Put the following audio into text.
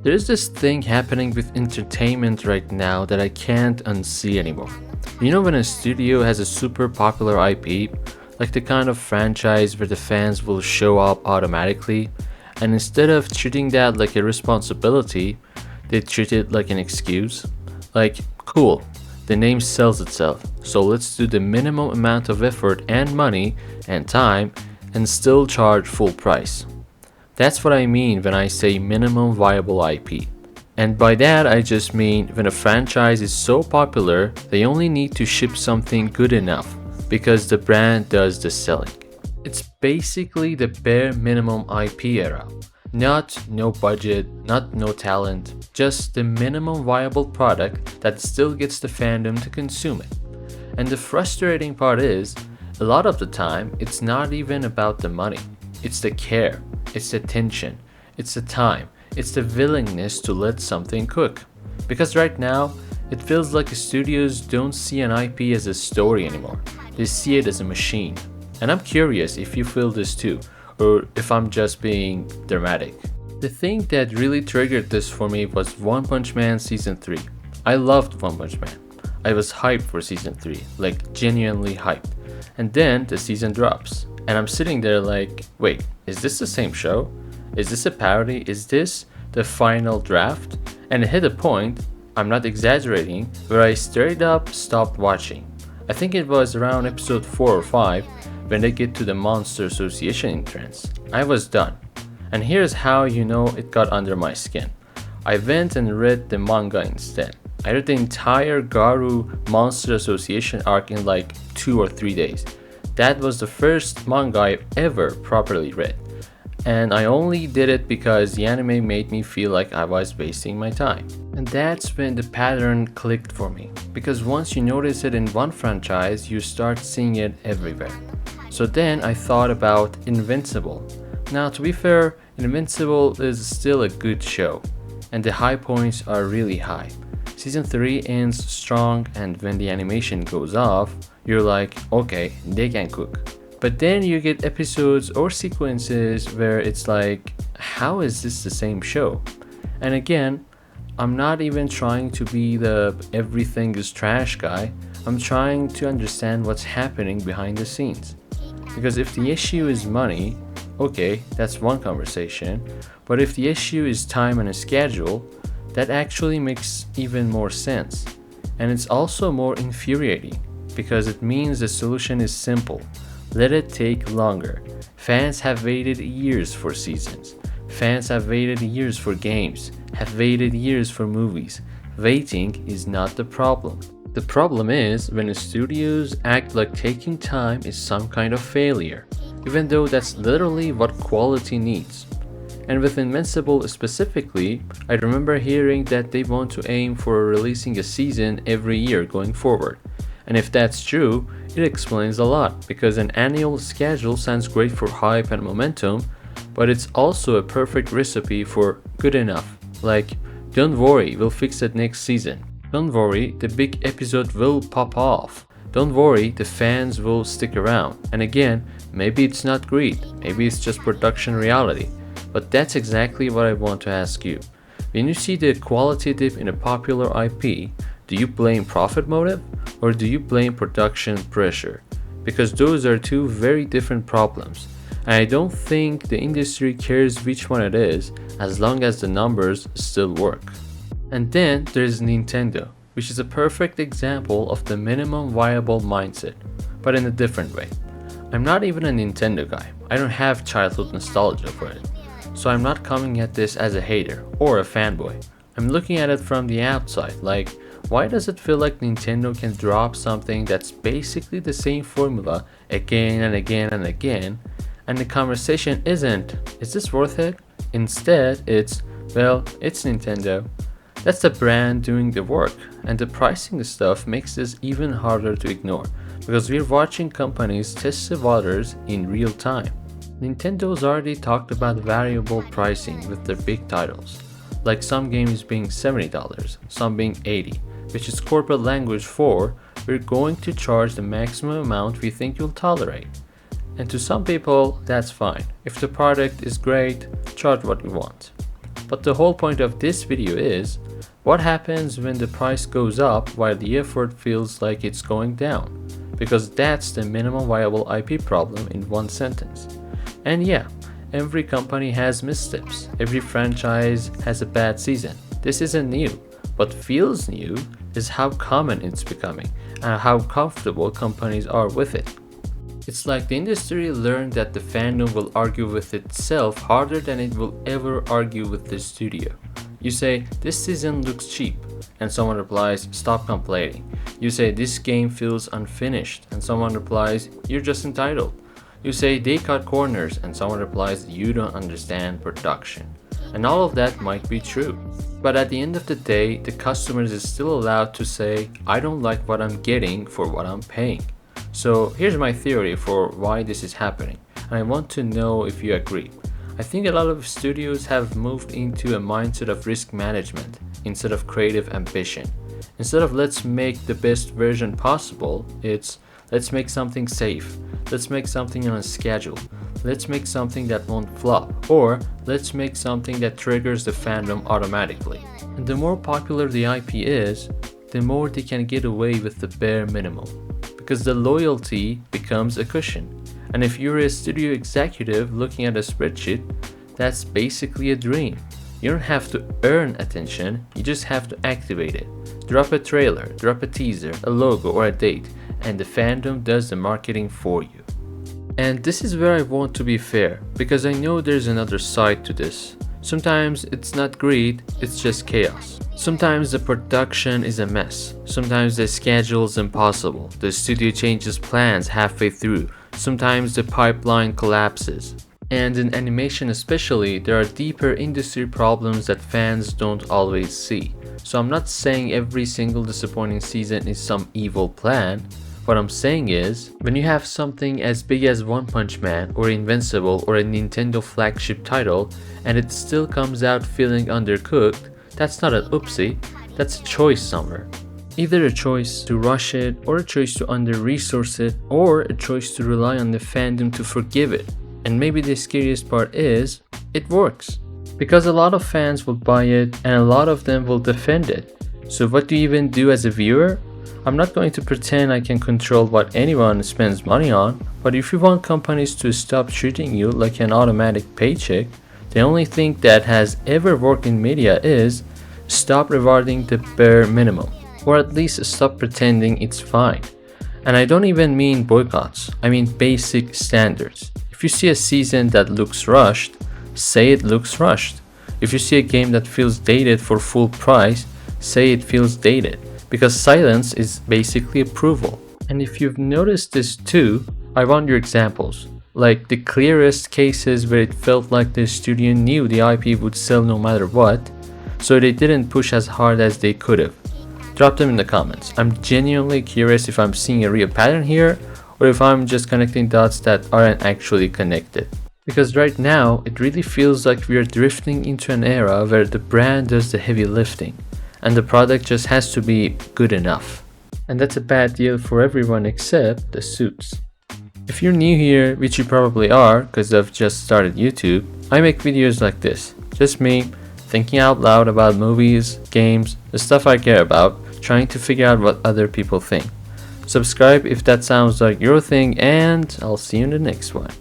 There's this thing happening with entertainment right now that I can't unsee anymore. You know when a studio has a super popular IP, like the kind of franchise where the fans will show up automatically, and instead of treating that like a responsibility, they treat it like an excuse? Like, cool, the name sells itself, so let's do the minimum amount of effort and money and time and still charge full price. That's what I mean when I say minimum viable IP. And by that, I just mean when a franchise is so popular, they only need to ship something good enough because the brand does the selling. It's basically the bare minimum IP era. Not no budget, not no talent, just the minimum viable product that still gets the fandom to consume it. And the frustrating part is, a lot of the time, it's not even about the money. It's the care, it's the attention, it's the time, it's the willingness to let something cook. Because right now, it feels like studios don't see an IP as a story anymore. They see it as a machine. And I'm curious if you feel this too, or if I'm just being dramatic. The thing that really triggered this for me was One Punch Man Season 3. I loved One Punch Man. I was hyped for Season 3, like genuinely hyped. And then the season drops, and I'm sitting there like, wait, is this the same show? Is this a parody? Is this the final draft? And it hit a point, I'm not exaggerating, where I straight up stopped watching. I think it was around episode 4 or 5 when they get to the Monster Association entrance. I was done. And here's how you know it got under my skin. I went and read the manga instead. I read the entire Garu Monster Association arc in like 2 or 3 days. That was the first manga I've ever properly read. And I only did it because the anime made me feel like I was wasting my time. And that's when the pattern clicked for me. Because once you notice it in one franchise, you start seeing it everywhere. So then I thought about Invincible. Now to be fair, Invincible is still a good show. And the high points are really high. Season 3 ends strong, and when the animation goes off, you're like, okay, they can cook. But then you get episodes or sequences where it's like, how is this the same show? And again, I'm not even trying to be the everything is trash guy. I'm trying to understand what's happening behind the scenes. Because if the issue is money, okay, that's one conversation. But if the issue is time and a schedule, that actually makes even more sense. And it's also more infuriating because it means the solution is simple. Let it take longer. Fans have waited years for seasons. Fans have waited years for games, have waited years for movies. Waiting is not the problem. The problem is when studios act like taking time is some kind of failure, even though that's literally what quality needs. And with Invincible specifically, I remember hearing that they want to aim for releasing a season every year going forward. And if that's true, it explains a lot, because an annual schedule sounds great for hype and momentum, but it's also a perfect recipe for good enough. Like, don't worry, we'll fix it next season. Don't worry, the big episode will pop off. Don't worry, the fans will stick around. And again, maybe it's not greed, maybe it's just production reality. But that's exactly what I want to ask you. When you see the quality dip in a popular IP, do you blame profit motive or do you blame production pressure? Because those are two very different problems. And I don't think the industry cares which one it is as long as the numbers still work. And then there's Nintendo, which is a perfect example of the minimum viable mindset, but in a different way. I'm not even a Nintendo guy. I don't have childhood nostalgia for it. So I'm not coming at this as a hater or a fanboy. I'm looking at it from the outside, like, why does it feel like Nintendo can drop something that's basically the same formula again and again and again, and the conversation isn't, is this worth it? Instead, it's, well, it's Nintendo. That's the brand doing the work, and the pricing stuff makes this even harder to ignore, because we're watching companies test the waters in real time. Nintendo's already talked about variable pricing with their big titles, like some games being $70, some being $80, which is corporate language for we're going to charge the maximum amount we think you'll tolerate. And to some people, that's fine. If the product is great, charge what you want. But the whole point of this video is, what happens when the price goes up while the effort feels like it's going down? Because that's the minimum viable IP problem in one sentence. And yeah, every company has missteps, every franchise has a bad season. This isn't new. What feels new is how common it's becoming and how comfortable companies are with it. It's like the industry learned that the fandom will argue with itself harder than it will ever argue with the studio. You say, this season looks cheap, and someone replies, stop complaining. You say, this game feels unfinished, and someone replies, you're just entitled. You say, they cut corners, and someone replies, you don't understand production. And all of that might be true. But at the end of the day, the customers is still allowed to say, I don't like what I'm getting for what I'm paying. So here's my theory for why this is happening, and I want to know if you agree. I think a lot of studios have moved into a mindset of risk management instead of creative ambition. Instead of let's make the best version possible, it's let's make something safe, let's make something on a schedule, let's make something that won't flop, or let's make something that triggers the fandom automatically. And the more popular the IP is, the more they can get away with the bare minimum, because the loyalty becomes a cushion. And if you're a studio executive looking at a spreadsheet, that's basically a dream. You don't have to earn attention, you just have to activate it. Drop a trailer, drop a teaser, a logo or a date, and the fandom does the marketing for you. And this is where I want to be fair, because I know there's another side to this. Sometimes it's not greed, it's just chaos. Sometimes the production is a mess. Sometimes the schedule is impossible. The studio changes plans halfway through. Sometimes the pipeline collapses. And in animation especially, there are deeper industry problems that fans don't always see. So I'm not saying every single disappointing season is some evil plan. What I'm saying is, when you have something as big as One Punch Man or Invincible or a Nintendo flagship title and it still comes out feeling undercooked, that's not an oopsie, that's a choice somewhere. Either a choice to rush it, or a choice to under-resource it, or a choice to rely on the fandom to forgive it. And maybe the scariest part is, it works. Because a lot of fans will buy it and a lot of them will defend it. So what do you even do as a viewer? I'm not going to pretend I can control what anyone spends money on, but if you want companies to stop treating you like an automatic paycheck, the only thing that has ever worked in media is stop rewarding the bare minimum, or at least stop pretending it's fine. And I don't even mean boycotts, I mean basic standards. If you see a season that looks rushed, say it looks rushed. If you see a game that feels dated for full price, say it feels dated. Because silence is basically approval. And if you've noticed this too, I want your examples. Like the clearest cases where it felt like the studio knew the IP would sell no matter what, so they didn't push as hard as they could have. Drop them in the comments. I'm genuinely curious if I'm seeing a real pattern here, or if I'm just connecting dots that aren't actually connected. Because right now, it really feels like we are drifting into an era where the brand does the heavy lifting, and the product just has to be good enough. And that's a bad deal for everyone except the suits. If you're new here, which you probably are because I've just started YouTube, I make videos like this. Just me, thinking out loud about movies, games, the stuff I care about, trying to figure out what other people think. Subscribe if that sounds like your thing, and I'll see you in the next one.